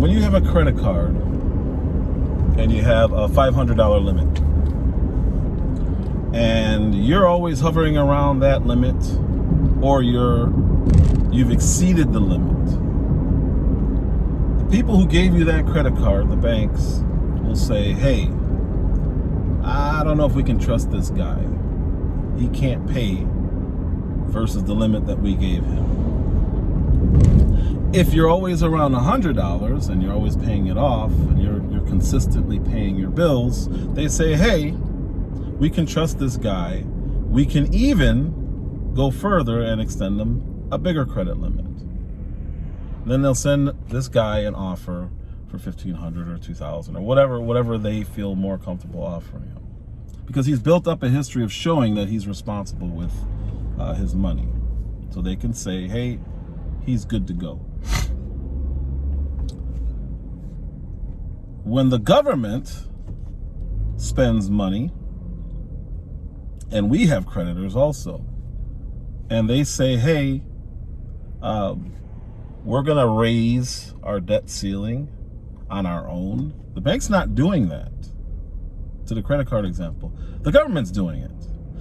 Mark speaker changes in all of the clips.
Speaker 1: when you have a credit card and you have a $500 limit, and you're always hovering around that limit, or you've exceeded the limit, the people who gave you that credit card, the banks, will say, hey, I don't know if we can trust this guy. He can't pay versus the limit that we gave him. If you're always around $100 and you're always paying it off and you're consistently paying your bills, they say, hey, we can trust this guy. We can even go further and extend them a bigger credit limit. Then they'll send this guy an offer for $1,500 or $2,000 or whatever they feel more comfortable offering him, because he's built up a history of showing that he's responsible with his money. So they can say, hey, he's good to go. When the government spends money, and we have creditors also, and they say, hey, we're going to raise our debt ceiling on our own. The bank's not doing that. To the credit card example, the government's doing it.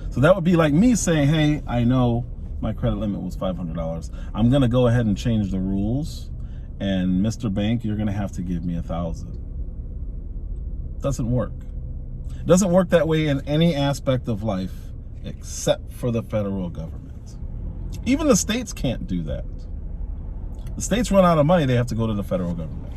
Speaker 1: So that would be like me saying, hey, I know my credit limit was $500. I'm going to go ahead and change the rules, and Mr. Bank, you're going to have to give me $1,000. Doesn't work. It doesn't work that way in any aspect of life except for the federal government. Even the states can't do that. The states run out of money, they have to go to the federal government.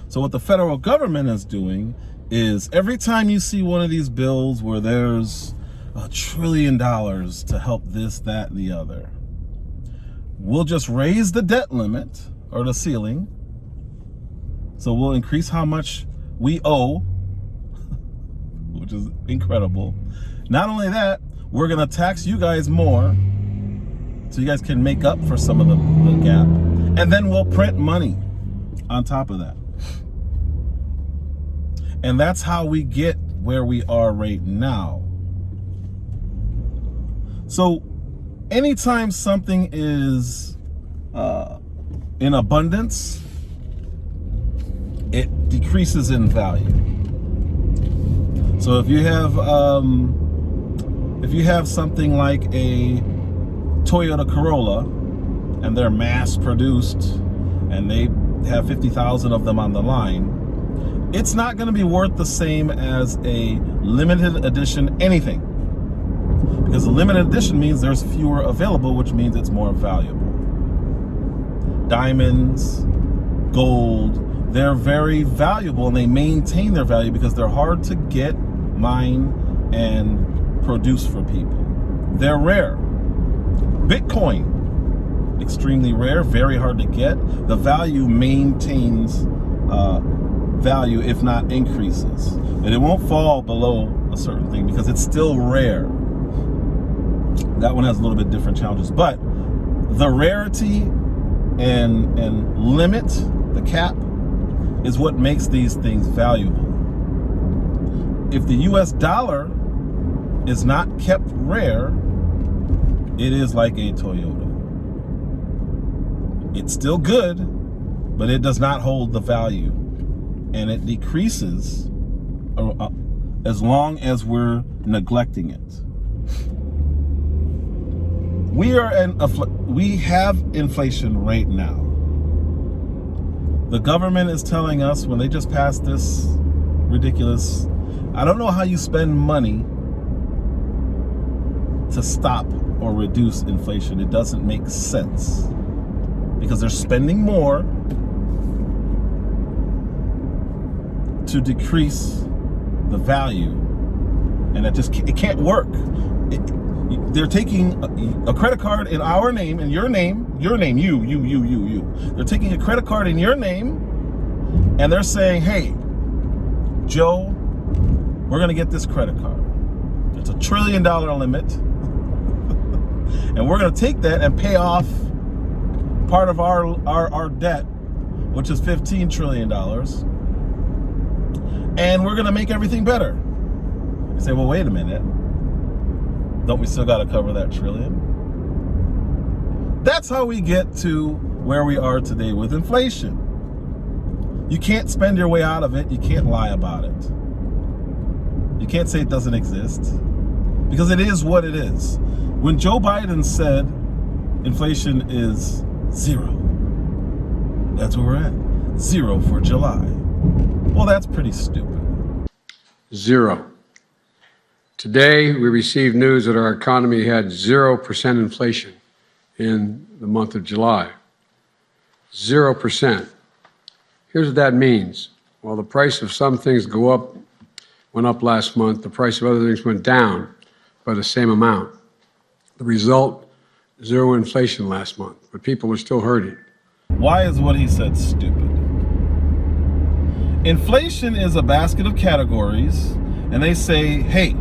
Speaker 1: So what the federal government is doing is, every time you see one of these bills where there's $1 trillion to help this, that, and the other, we'll just raise the debt limit or the ceiling. So we'll increase how much we owe, which is incredible. Not only that, we're going to tax you guys more so you guys can make up for some of the gap. And then we'll print money on top of that. And that's how we get where we are right now. So anytime something is in abundance, it decreases in value. So if you have something like a Toyota Corolla and they're mass produced and they have 50,000 of them on the line, it's not going to be worth the same as a limited edition anything, because a limited edition means there's fewer available, which means it's more valuable. Diamonds, gold, they're very valuable, and they maintain their value because they're hard to get, mine, and produce for people. They're rare. Bitcoin, extremely rare, very hard to get. The value maintains value, if not increases. And it won't fall below a certain thing because it's still rare. That one has a little bit different challenges. But the rarity and limit, the cap, is what makes these things valuable. If the US dollar is not kept rare, it is like a Toyota. It's still good, but it does not hold the value. And it decreases as long as we're neglecting it. We have inflation right now. The government is telling us, when they just passed this ridiculous, I don't know how you spend money to stop or reduce inflation. It doesn't make sense, because they're spending more to decrease the value, and it can't work. They're taking a credit card in our name, in your name, you. They're taking a credit card in your name, and they're saying, hey, Joe, we're going to get this credit card. It's $1 trillion limit, and we're going to take that and pay off part of our debt, which is $15 trillion. And we're going to make everything better. You say, well, wait a minute. Don't we still got to cover that trillion? That's how we get to where we are today with inflation. You can't spend your way out of it. You can't lie about it. You can't say it doesn't exist, because it is what it is. When Joe Biden said inflation is 0, that's where we're at. 0 for July. Well, that's pretty stupid.
Speaker 2: 0. Today, we received news that our economy had 0% inflation in the month of July. 0%. Here's what that means. While the price of some things went up last month, the price of other things went down by the same amount. The result, 0 inflation last month, but people are still hurting.
Speaker 1: Why is what he said stupid? Inflation is a basket of categories, and they say, hey,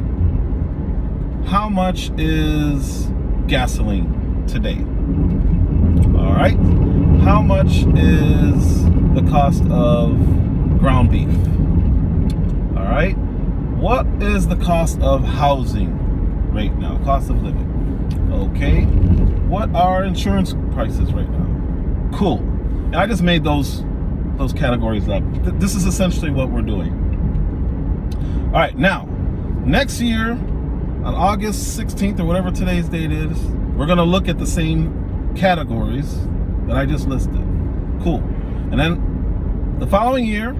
Speaker 1: how much is gasoline today? All right. How much is the cost of ground beef? All right. What is the cost of housing right now? Cost of living. Okay. What are insurance prices right now? Cool. And I just made those categories up. This is essentially what we're doing. All right. Now, next year, on August 16th or whatever today's date is, we're going to look at the same categories that I just listed. Cool. And then the following year,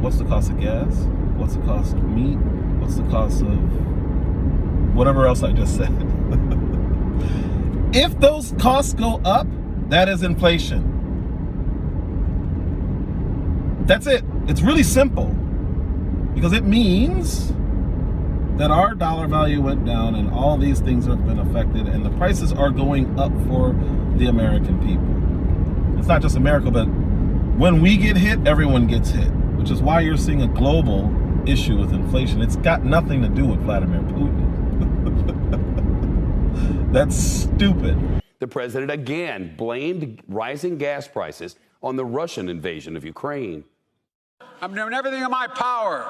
Speaker 1: what's the cost of gas? What's the cost of meat? What's the cost of whatever else I just said? If those costs go up, that is inflation. That's it. It's really simple, because it means that our dollar value went down and all these things have been affected, and the prices are going up for the American people. It's not just America, but when we get hit, everyone gets hit, which is why you're seeing a global issue with inflation. It's got nothing to do with Vladimir Putin. That's stupid.
Speaker 3: The president again blamed rising gas prices on the Russian invasion of Ukraine.
Speaker 4: I'm doing everything in my power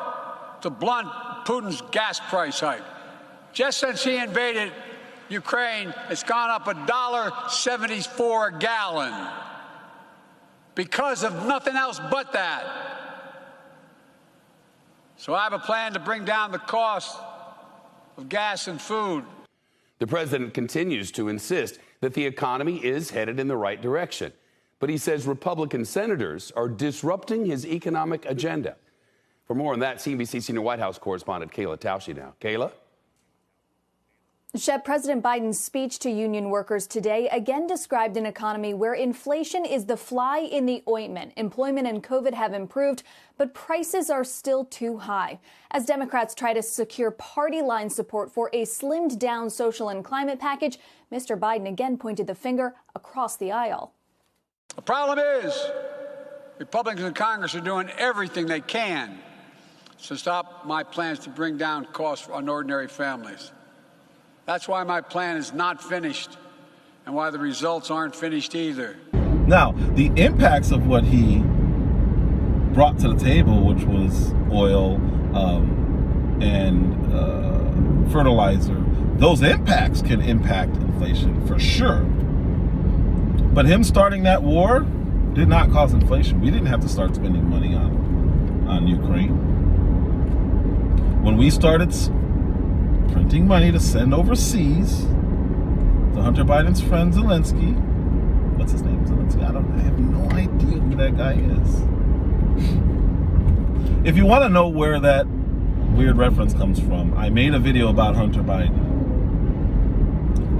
Speaker 4: to blunt Putin's gas price hike. Just since he invaded Ukraine, it's gone up $1.74 a gallon because of nothing else but that. So I have a plan to bring down the cost of gas and food.
Speaker 3: The president continues to insist that the economy is headed in the right direction, but he says Republican senators are disrupting his economic agenda. For more on that, CNBC senior White House correspondent Kayla Tausche now. Kayla?
Speaker 5: Shep, President Biden's speech to union workers today again described an economy where inflation is the fly in the ointment. Employment and COVID have improved, but prices are still too high. As Democrats try to secure party line support for a slimmed down social and climate package, Mr. Biden again pointed the finger across the aisle.
Speaker 4: The problem is Republicans in Congress are doing everything they can to stop my plans to bring down costs on ordinary families. That's why my plan is not finished and why the results aren't finished either.
Speaker 1: Now, the impacts of what he brought to the table, which was oil and fertilizer, those impacts can impact inflation for sure. But him starting that war did not cause inflation. We didn't have to start spending money on Ukraine. When we started printing money to send overseas to Hunter Biden's friend Zelenskyy. What's his name? Zelenskyy? I have no idea who that guy is. If you want to know where that weird reference comes from, I made a video about Hunter Biden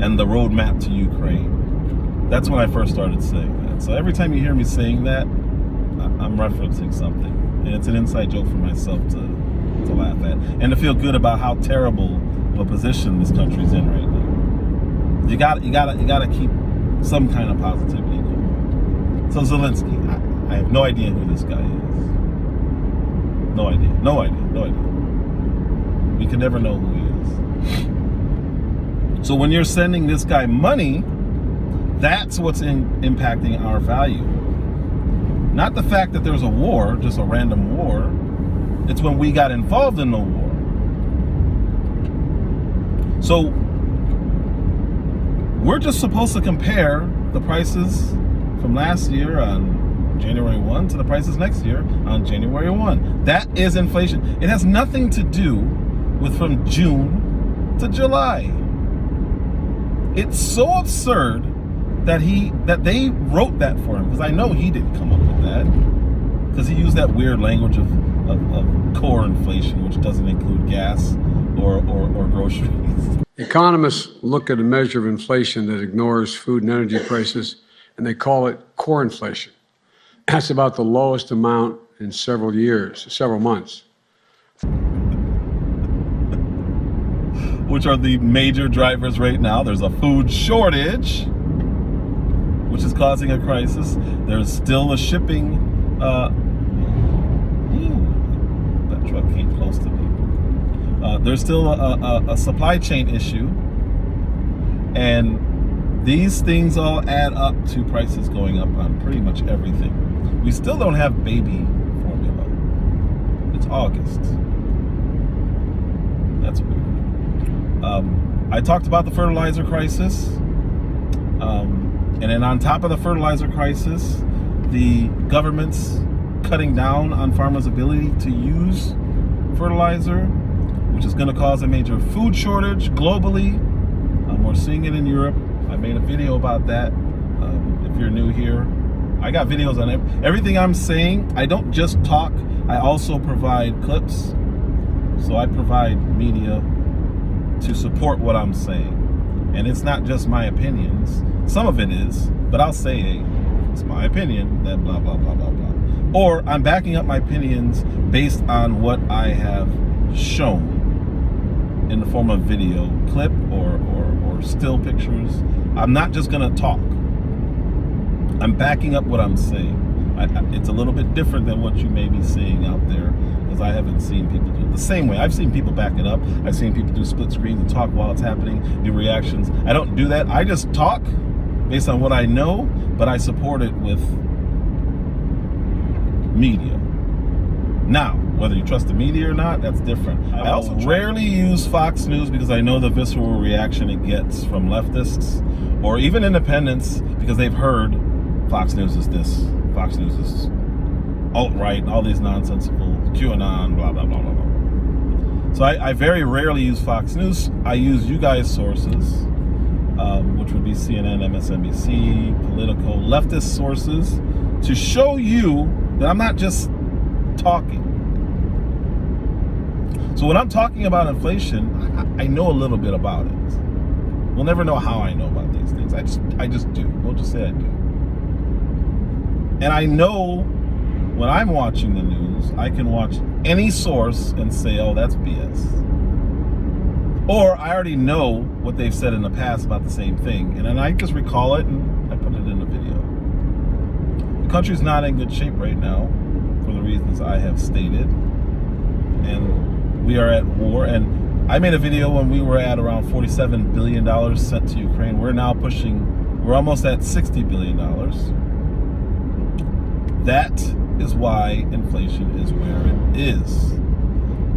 Speaker 1: and the roadmap to Ukraine. That's when I first started saying that. So every time you hear me saying that, I'm referencing something. And it's an inside joke for myself to laugh at and to feel good about how terrible a position this country's in right now. You gotta keep some kind of positivity going. So Zelenskyy, I have no idea who this guy is. No idea. We can never know who he is. So when you're sending this guy money, that's what's impacting our value. Not the fact that there's a war, just a random war. It's when we got involved in the war. So we're just supposed to compare the prices from last year on January 1 to the prices next year on January 1. That is inflation. It has nothing to do with from June to July. It's so absurd that they wrote that for him, because I know he didn't come up with that, because he used that weird language of core inflation, which doesn't include gas or groceries.
Speaker 2: Economists look at a measure of inflation that ignores food and energy prices, and they call it core inflation. That's about the lowest amount in several months.
Speaker 1: Which are the major drivers right now. There's a food shortage, which is causing a crisis. There's still a shipping, that truck came close to me. There's still a supply chain issue. And these things all add up to prices going up on pretty much everything. We still don't have baby formula. It's August. That's weird. I talked about the fertilizer crisis. And then on top of the fertilizer crisis, the government's cutting down on farmers' ability to use fertilizer, which is going to cause a major food shortage globally. We're seeing it in Europe. I made a video about that. If you're new here, I got videos on everything I'm saying. I don't just talk, I also provide clips. So I provide media to support what I'm saying. And it's not just my opinions. Some of it is, but I'll say, hey, it's my opinion that blah, blah, blah, blah, blah. Or I'm backing up my opinions based on what I have shown in the form of video clip or still pictures. I'm not just gonna talk. I'm backing up what I'm saying. It's a little bit different than what you may be seeing out there, because I haven't seen people do it the same way. I've seen people back it up. I've seen people do split screens and talk while it's happening, do reactions. I don't do that. I just talk based on what I know, but I support it with media. Now, whether you trust the media or not, that's different. I also rarely use Fox News because I know the visceral reaction it gets from leftists or even independents, because they've heard Fox News is this, Fox News is alt-right, all these nonsensical QAnon, blah, blah, blah, blah, blah. So I very rarely use Fox News. I use you guys' sources, which would be CNN, MSNBC, Politico, leftist sources, to show you that I'm not just talking. So when I'm talking about inflation, I know a little bit about it. We'll never know how I know about these things. I just do. We'll just say I do. And I know when I'm watching the news, I can watch any source and say, oh, that's BS. Or I already know what they've said in the past about the same thing, and then I just recall it and I put it in the video. The country's not in good shape right now for the reasons I have stated. And we are at war. And I made a video when we were at around $47 billion sent to Ukraine. We're now we're almost at $60 billion. That is why inflation is where it is.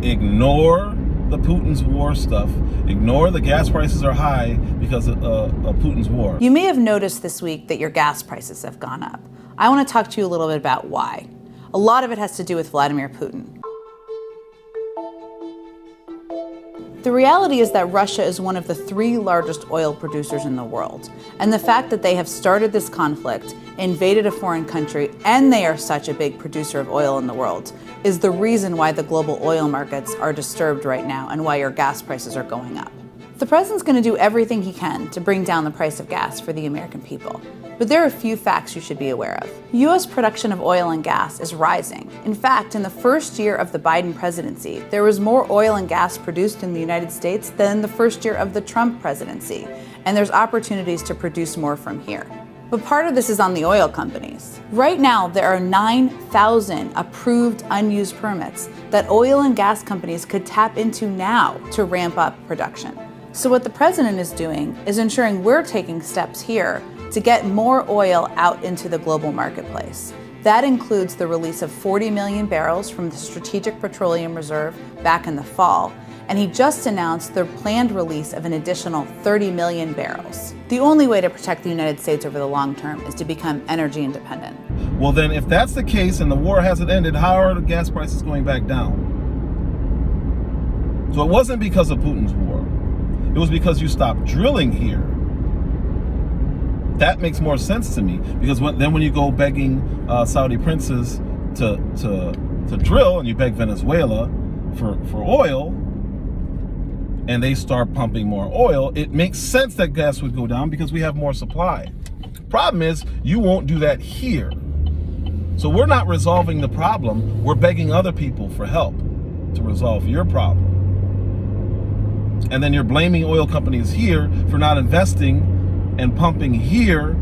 Speaker 1: Ignore the Putin's war stuff. Ignore the gas prices are high because of Putin's war.
Speaker 6: You may have noticed this week that your gas prices have gone up. I want to talk to you a little bit about why. A lot of it has to do with Vladimir Putin. The reality is that Russia is one of the 3 largest oil producers in the world. And the fact that they have started this conflict, invaded a foreign country, and they are such a big producer of oil in the world is the reason why the global oil markets are disturbed right now and why your gas prices are going up. The president's going to do everything he can to bring down the price of gas for the American people. But there are a few facts you should be aware of. U.S. production of oil and gas is rising. In fact, in the first year of the Biden presidency, there was more oil and gas produced in the United States than the first year of the Trump presidency. And there's opportunities to produce more from here. But part of this is on the oil companies. Right now, there are 9,000 approved unused permits that oil and gas companies could tap into now to ramp up production. So what the president is doing is ensuring we're taking steps here to get more oil out into the global marketplace. That includes the release of 40 million barrels from the Strategic Petroleum Reserve back in the fall, and he just announced their planned release of an additional 30 million barrels. The only way to protect the United States over the long term is to become energy independent.
Speaker 1: Well, then, if that's the case and the war hasn't ended, how are the gas prices going back down? So it wasn't because of Putin's war. It was because you stopped drilling here. That makes more sense to me, because when you go begging Saudi princes to drill, and you beg Venezuela for oil, and they start pumping more oil, it makes sense that gas would go down because we have more supply. Problem is, you won't do that here. So we're not resolving the problem. We're begging other people for help to resolve your problem. And then you're blaming oil companies here for not investing and pumping here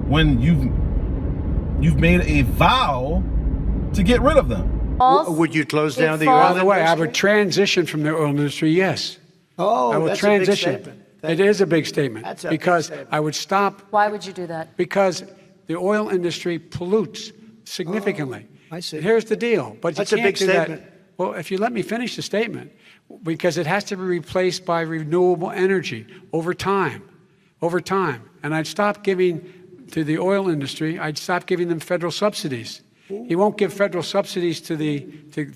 Speaker 1: when you've made a vow to get rid of them.
Speaker 7: Would you close down the oil industry?
Speaker 2: By the way, I would transition from the oil industry, yes.
Speaker 7: Oh,
Speaker 2: I will
Speaker 7: that's
Speaker 2: transition.
Speaker 7: a big statement.
Speaker 2: It is a big statement.
Speaker 7: That's a
Speaker 2: because
Speaker 7: big statement.
Speaker 2: I would stop.
Speaker 8: Why would you do that?
Speaker 2: Because the oil industry pollutes significantly.
Speaker 7: Oh, I see.
Speaker 2: Here's the deal. But
Speaker 7: That's
Speaker 2: you
Speaker 7: a
Speaker 2: can't
Speaker 7: big
Speaker 2: do
Speaker 7: statement.
Speaker 2: that. Well, if you let me finish the statement, because it has to be replaced by renewable energy over time. And I'd stop giving to the oil industry, I'd stop giving them federal subsidies. He won't give federal subsidies to the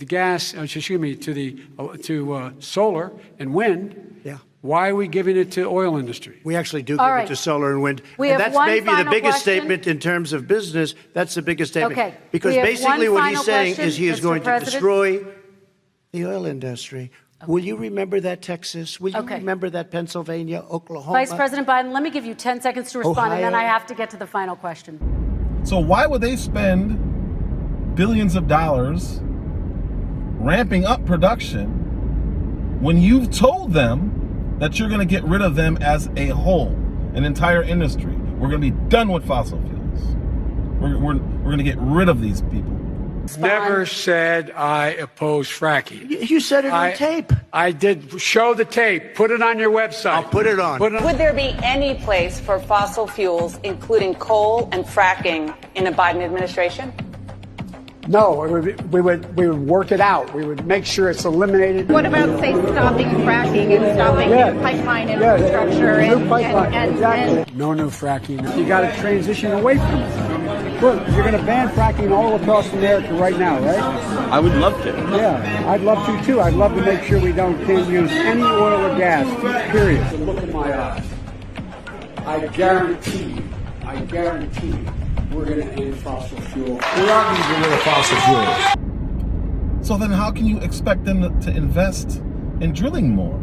Speaker 2: gas, to solar and wind.
Speaker 7: Yeah.
Speaker 2: Why are we giving it to oil industry?
Speaker 7: We actually do
Speaker 8: All
Speaker 7: give
Speaker 8: right.
Speaker 7: it to solar and wind.
Speaker 8: We
Speaker 7: And
Speaker 8: have
Speaker 7: that's
Speaker 8: one
Speaker 7: maybe the
Speaker 8: final
Speaker 7: biggest
Speaker 8: question.
Speaker 7: statement in terms of business. That's the biggest statement.
Speaker 8: Okay.
Speaker 7: Because
Speaker 8: We have
Speaker 7: basically
Speaker 8: one
Speaker 7: what he's
Speaker 8: final
Speaker 7: saying
Speaker 8: question,
Speaker 7: is he is
Speaker 8: Mr.
Speaker 7: going to
Speaker 8: President.
Speaker 7: destroy the oil industry. Will you remember that, Texas? Will you
Speaker 8: Okay.
Speaker 7: remember that, Pennsylvania, Oklahoma?
Speaker 8: Vice President Biden, let me give you 10 seconds to respond, and then
Speaker 7: Ohio.
Speaker 8: I have to get to the final question.
Speaker 1: So why would they spend billions of dollars ramping up production when you've told them that you're going to get rid of them as a whole, an entire industry? We're going to be done with fossil fuels. We're going to get rid of these people.
Speaker 2: Never said I oppose fracking.
Speaker 7: You said it on tape.
Speaker 2: I did. Show the tape. Put it on your website.
Speaker 7: I'll put it on.
Speaker 9: Would there be any place for fossil fuels, including coal and fracking, in a Biden administration?
Speaker 2: No, we would work it out. We would make sure it's eliminated.
Speaker 10: What about, say, stopping fracking and stopping new pipeline infrastructure and
Speaker 2: No new fracking. You got to transition away from it. Look, you're going to ban fracking all across America right now, right?
Speaker 1: I would love to.
Speaker 2: Yeah, I'd love to too. I'd love to make sure we can't use any oil or gas, period. Look in my eyes. I guarantee we're going to end fossil fuel. We are going to get rid of fossil fuels.
Speaker 1: So then how can you expect them to invest in drilling more?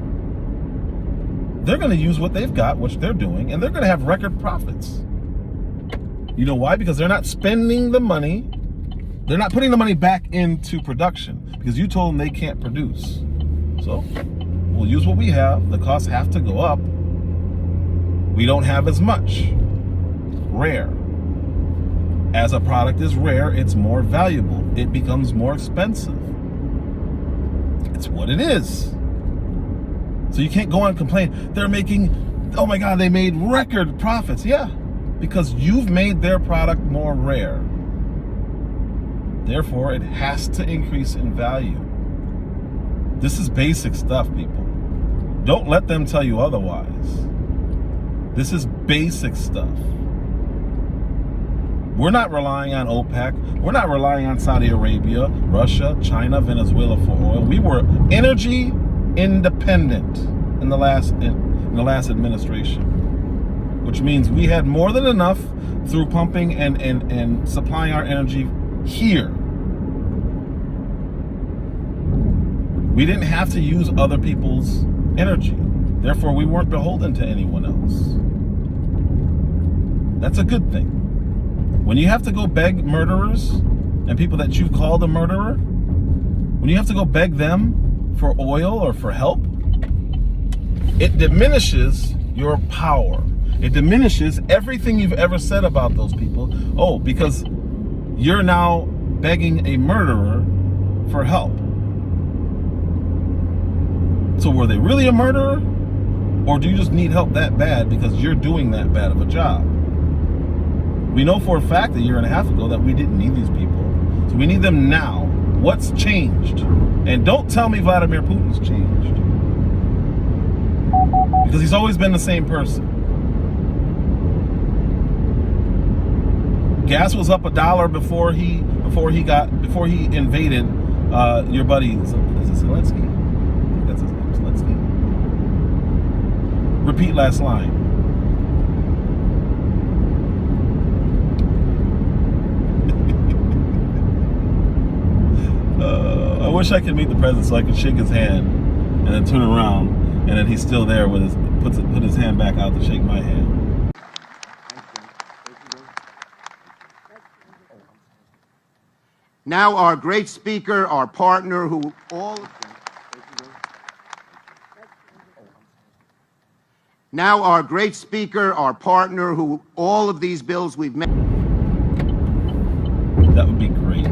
Speaker 1: They're going to use what they've got, which they're doing, and they're going to have record profits. You know why? Because they're not spending the money. They're not putting the money back into production because you told them they can't produce. So we'll use what we have. The costs have to go up. We don't have as much. Rare. As a product is rare, it's more valuable. It becomes more expensive. It's what it is. So you can't go on and complain. They're making, oh my God, they made record profits. Yeah, because you've made their product more rare. Therefore, it has to increase in value. This is basic stuff, people. Don't let them tell you otherwise. This is basic stuff. We're not relying on OPEC. We're not relying on Saudi Arabia, Russia, China, Venezuela for oil. We were energy independent in the last administration, which means we had more than enough through pumping and supplying our energy here. We didn't have to use other people's energy. Therefore, we weren't beholden to anyone else. That's a good thing. When you have to go beg murderers and people that you've called a murderer, when you have to go beg them for oil or for help, it diminishes your power. It diminishes everything you've ever said about those people. Oh, because you're now begging a murderer for help. So were they really a murderer? Or do you just need help that bad because you're doing that bad of a job? We know for a fact a year and a half ago that we didn't need these people. So we need them now. What's changed? And don't tell me Vladimir Putin's changed. because he's always been the same person. Gas was up $1 before he invaded your buddy. Is it Zelenskyy? I think that's his name, Zelenskyy. Repeat last line. I wish I could meet the president so I could shake his hand and then turn around and then he's still there with put his hand back out to shake my hand.
Speaker 11: Now our great speaker, our partner, who all of these bills we've made.
Speaker 1: That would be great.